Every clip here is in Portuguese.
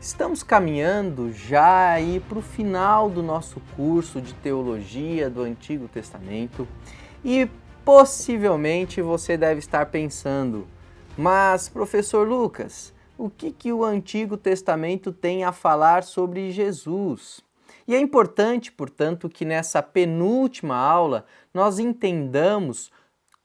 Estamos caminhando já aí para o final do nosso curso de Teologia do Antigo Testamento e possivelmente você deve estar pensando, mas professor Lucas, o que o Antigo Testamento tem a falar sobre Jesus? E é importante, portanto, que nessa penúltima aula nós entendamos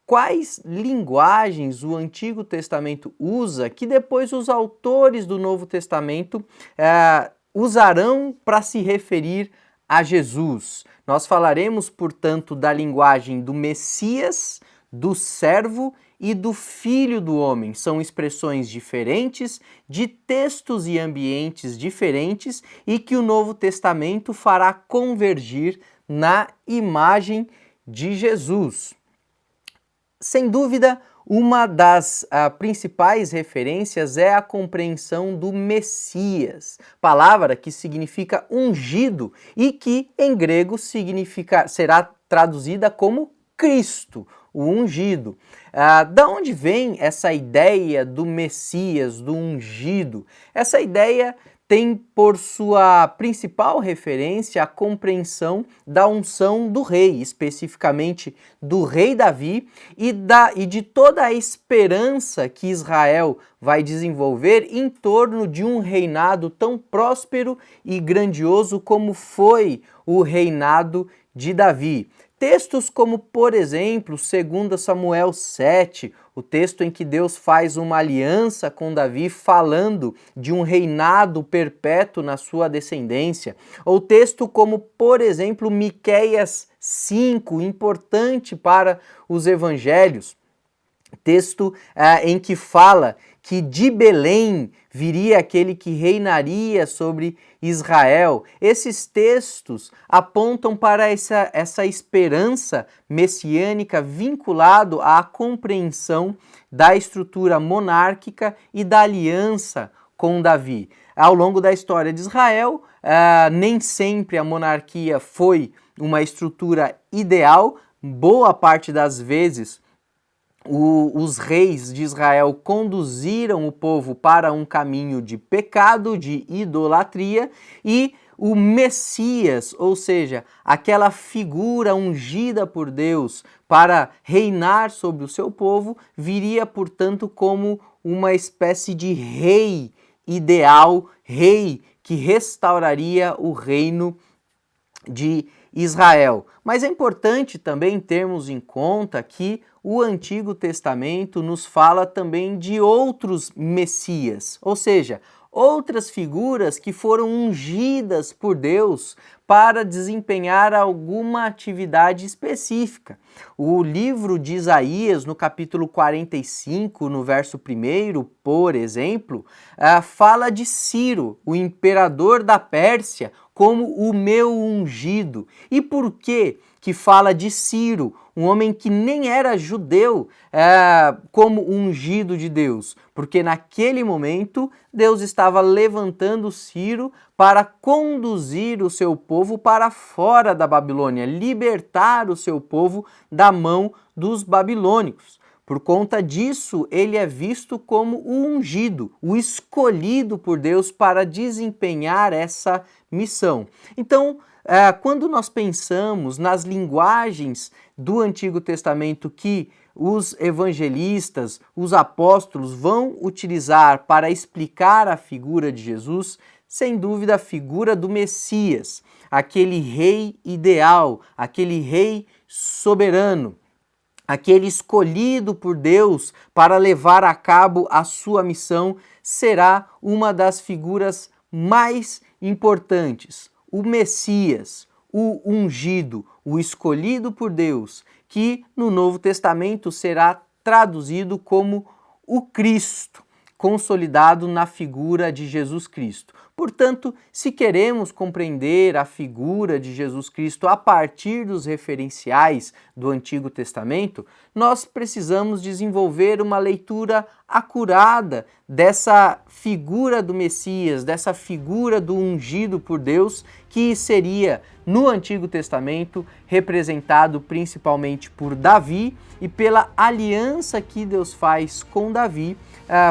quais linguagens o Antigo Testamento usa que depois os autores do Novo Testamento usarão para se referir a Jesus. Nós falaremos, portanto, da linguagem do Messias, do servo e do Filho do Homem. São expressões diferentes, de textos e ambientes diferentes e que o Novo Testamento fará convergir na imagem de Jesus. Sem dúvida, uma das principais referências é a compreensão do Messias, palavra que significa ungido e que em grego será traduzida como Cristo, o ungido. Da onde vem essa ideia do Messias, do ungido? Essa ideia tem por sua principal referência a compreensão da unção do rei, especificamente do rei Davi e de toda a esperança que Israel vai desenvolver em torno de um reinado tão próspero e grandioso como foi o reinado de Davi. Textos como, por exemplo, 2 Samuel 7, o texto em que Deus faz uma aliança com Davi falando de um reinado perpétuo na sua descendência. Ou texto como, por exemplo, Miqueias 5, importante para os evangelhos. Texto em que fala que de Belém viria aquele que reinaria sobre Israel. Esses textos apontam para essa esperança messiânica vinculado à compreensão da estrutura monárquica e da aliança com Davi. Ao longo da história de Israel, nem sempre a monarquia foi uma estrutura ideal. Boa parte das vezes os reis de Israel conduziram o povo para um caminho de pecado, de idolatria, e o Messias, ou seja, aquela figura ungida por Deus para reinar sobre o seu povo, viria, portanto, como uma espécie de rei ideal, rei que restauraria o reino de Israel. Mas é importante também termos em conta que o Antigo Testamento nos fala também de outros Messias, ou seja, outras figuras que foram ungidas por Deus para desempenhar alguma atividade específica. O livro de Isaías, no capítulo 45, no verso 1, por exemplo, fala de Ciro, o imperador da Pérsia, como o meu ungido. E por que fala de Ciro, um homem que nem era judeu, como ungido de Deus? Porque naquele momento Deus estava levantando Ciro para conduzir o seu povo para fora da Babilônia, libertar o seu povo da mão dos babilônicos. Por conta disso, ele é visto como o ungido, o escolhido por Deus para desempenhar essa missão. Então, quando nós pensamos nas linguagens do Antigo Testamento que os evangelistas, os apóstolos vão utilizar para explicar a figura de Jesus, sem dúvida a figura do Messias, aquele rei ideal, aquele rei soberano, aquele escolhido por Deus para levar a cabo a sua missão, será uma das figuras mais importantes. O Messias, o ungido, o escolhido por Deus, que no Novo Testamento será traduzido como o Cristo, consolidado na figura de Jesus Cristo. Portanto, se queremos compreender a figura de Jesus Cristo a partir dos referenciais do Antigo Testamento, nós precisamos desenvolver uma leitura acurada dessa figura do Messias, dessa figura do ungido por Deus, que seria, no Antigo Testamento, representado principalmente por Davi e pela aliança que Deus faz com Davi,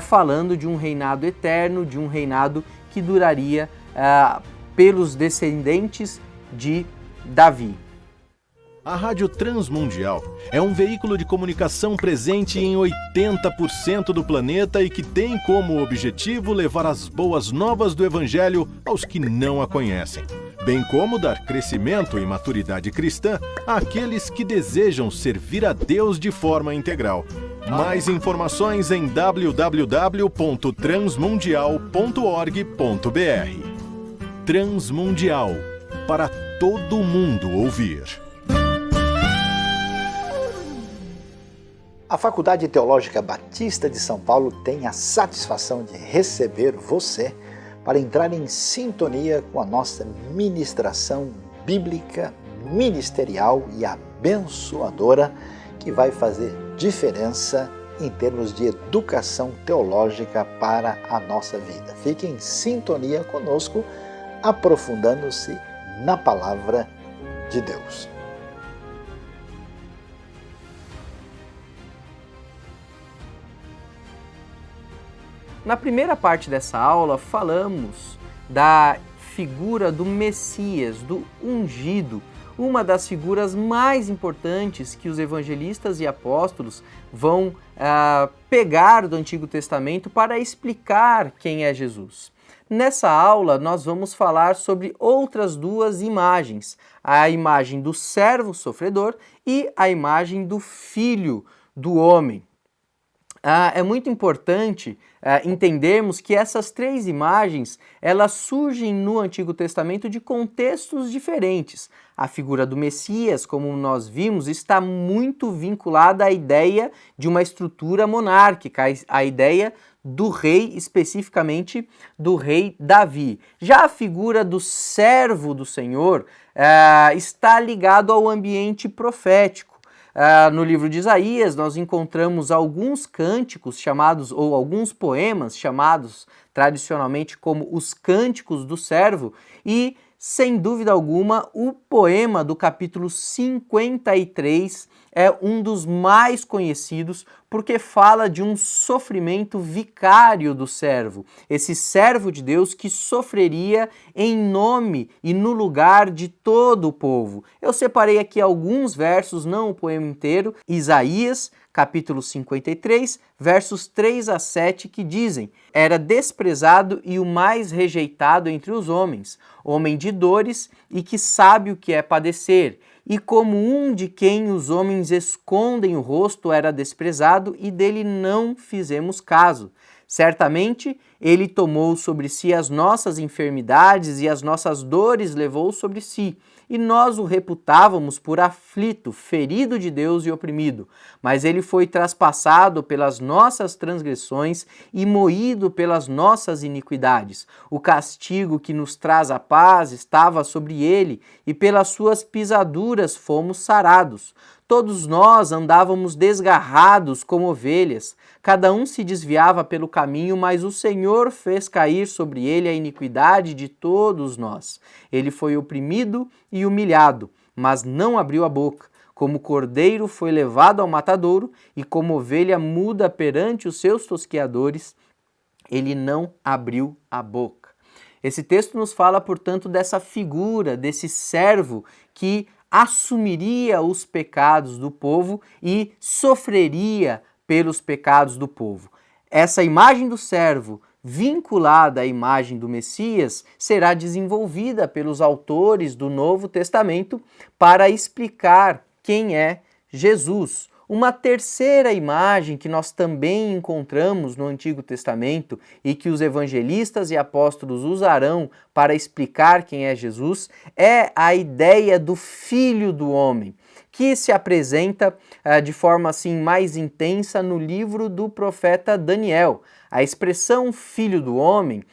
falando de um reinado eterno, de um reinado que duraria pelos descendentes de Davi. A Rádio Transmundial é um veículo de comunicação presente em 80% do planeta e que tem como objetivo levar as boas novas do Evangelho aos que não a conhecem, bem como dar crescimento e maturidade cristã àqueles que desejam servir a Deus de forma integral. Mais informações em www.transmundial.org.br. Transmundial, para todo mundo ouvir. A Faculdade Teológica Batista de São Paulo tem a satisfação de receber você para entrar em sintonia com a nossa ministração bíblica, ministerial e abençoadora, que vai fazer diferença em termos de educação teológica para a nossa vida. Fique em sintonia conosco, aprofundando-se na palavra de Deus. Na primeira parte dessa aula, falamos da figura do Messias, do ungido, uma das figuras mais importantes que os evangelistas e apóstolos vão pegar do Antigo Testamento para explicar quem é Jesus. Nessa aula, nós vamos falar sobre outras duas imagens, a imagem do servo sofredor e a imagem do filho do homem. É muito importante entendermos que essas três imagens, elas surgem no Antigo Testamento de contextos diferentes. A figura do Messias, como nós vimos, está muito vinculada à ideia de uma estrutura monárquica, à ideia do rei, especificamente do rei Davi. Já a figura do servo do Senhor está ligado ao ambiente profético. No livro de Isaías, nós encontramos alguns cânticos chamados, ou alguns poemas chamados tradicionalmente como os Cânticos do Servo, e, sem dúvida alguma, o poema do capítulo 53 é um dos mais conhecidos porque fala de um sofrimento vicário do servo, esse servo de Deus que sofreria em nome e no lugar de todo o povo. Eu separei aqui alguns versos, não o poema inteiro, Isaías, capítulo 53, versos 3 a 7, que dizem: era desprezado e o mais rejeitado entre os homens, homem de dores e que sabe o que é padecer, e como um de quem os homens escondem o rosto era desprezado, e dele não fizemos caso. Certamente ele tomou sobre si as nossas enfermidades e as nossas dores levou sobre si, e nós o reputávamos por aflito, ferido de Deus e oprimido. Mas ele foi traspassado pelas nossas transgressões e moído pelas nossas iniquidades. O castigo que nos traz a paz estava sobre ele, e pelas suas pisaduras fomos sarados. Todos nós andávamos desgarrados como ovelhas, cada um se desviava pelo caminho, mas o Senhor fez cair sobre ele a iniquidade de todos nós. Ele foi oprimido e humilhado, mas não abriu a boca. Como cordeiro foi levado ao matadouro, e como ovelha muda perante os seus tosqueadores, ele não abriu a boca. Esse texto nos fala, portanto, dessa figura, desse servo que assumiria os pecados do povo e sofreria pelos pecados do povo. Essa imagem do servo, vinculada à imagem do Messias, será desenvolvida pelos autores do Novo Testamento para explicar quem é Jesus. Uma terceira imagem que nós também encontramos no Antigo Testamento e que os evangelistas e apóstolos usarão para explicar quem é Jesus é a ideia do Filho do Homem, que se apresenta de forma assim mais intensa no livro do profeta Daniel. A expressão Filho do Homem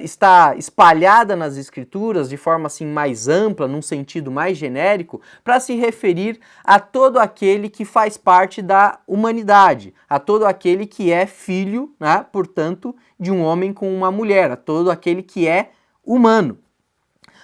está espalhada nas Escrituras de forma assim mais ampla, num sentido mais genérico, para se referir a todo aquele que faz parte da humanidade, a todo aquele que é filho, né, portanto, de um homem com uma mulher, a todo aquele que é humano.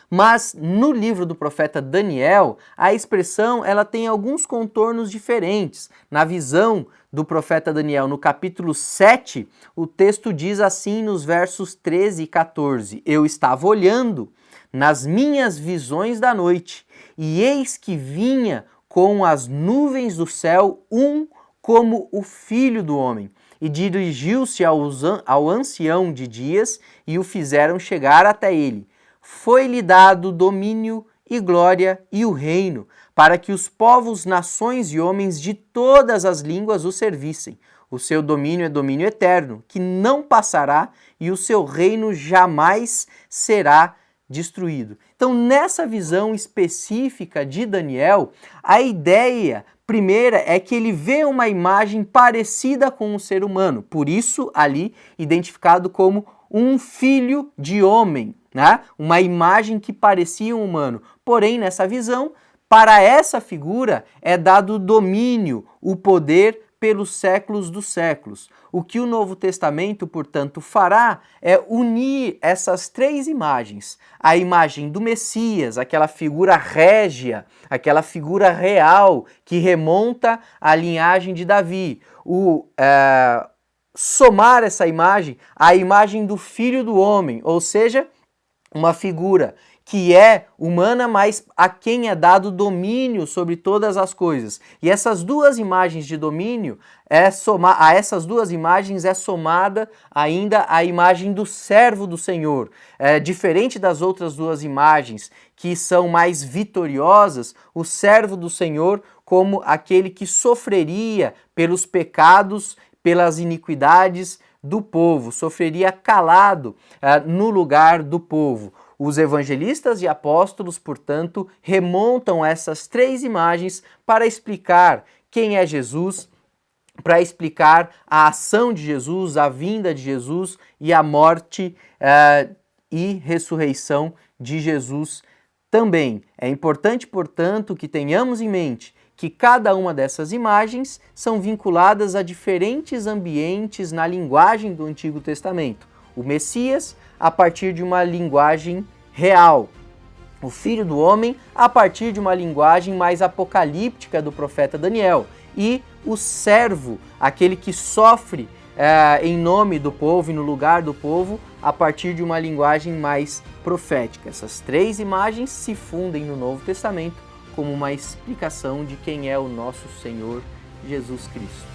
Mas no livro do profeta Daniel, a expressão ela tem alguns contornos diferentes. Na visão do profeta Daniel, no capítulo 7, o texto diz assim nos versos 13 e 14: Eu estava olhando nas minhas visões da noite, e eis que vinha com as nuvens do céu um como o Filho do Homem, e dirigiu-se ao ancião de dias e o fizeram chegar até ele. Foi-lhe dado domínio e glória e o reino, para que os povos, nações e homens de todas as línguas o servissem. O seu domínio é domínio eterno, que não passará, e o seu reino jamais será destruído. Então, nessa visão específica de Daniel, a ideia primeira é que ele vê uma imagem parecida com um ser humano, por isso ali identificado como um filho de homem, né? Uma imagem que parecia um humano. Porém, nessa visão, para essa figura é dado o domínio, o poder pelos séculos dos séculos. O que o Novo Testamento, portanto, fará é unir essas três imagens. A imagem do Messias, aquela figura régia, aquela figura real que remonta à linhagem de Davi. Somar essa imagem à imagem do Filho do Homem, ou seja, uma figura que é humana, mas a quem é dado domínio sobre todas as coisas. E essas duas imagens de domínio, a essas duas imagens é somada ainda a imagem do servo do Senhor. Diferente das outras duas imagens, que são mais vitoriosas, o servo do Senhor como aquele que sofreria pelos pecados, pelas iniquidades do povo, sofreria calado no lugar do povo. Os evangelistas e apóstolos, portanto, remontam essas três imagens para explicar quem é Jesus, para explicar a ação de Jesus, a vinda de Jesus e a morte e ressurreição de Jesus também. É importante, portanto, que tenhamos em mente que cada uma dessas imagens são vinculadas a diferentes ambientes na linguagem do Antigo Testamento. O Messias, a partir de uma linguagem real. O Filho do Homem, a partir de uma linguagem mais apocalíptica do profeta Daniel. E o servo, aquele que sofre em nome do povo e no lugar do povo, a partir de uma linguagem mais profética. Essas três imagens se fundem no Novo Testamento como uma explicação de quem é o nosso Senhor Jesus Cristo.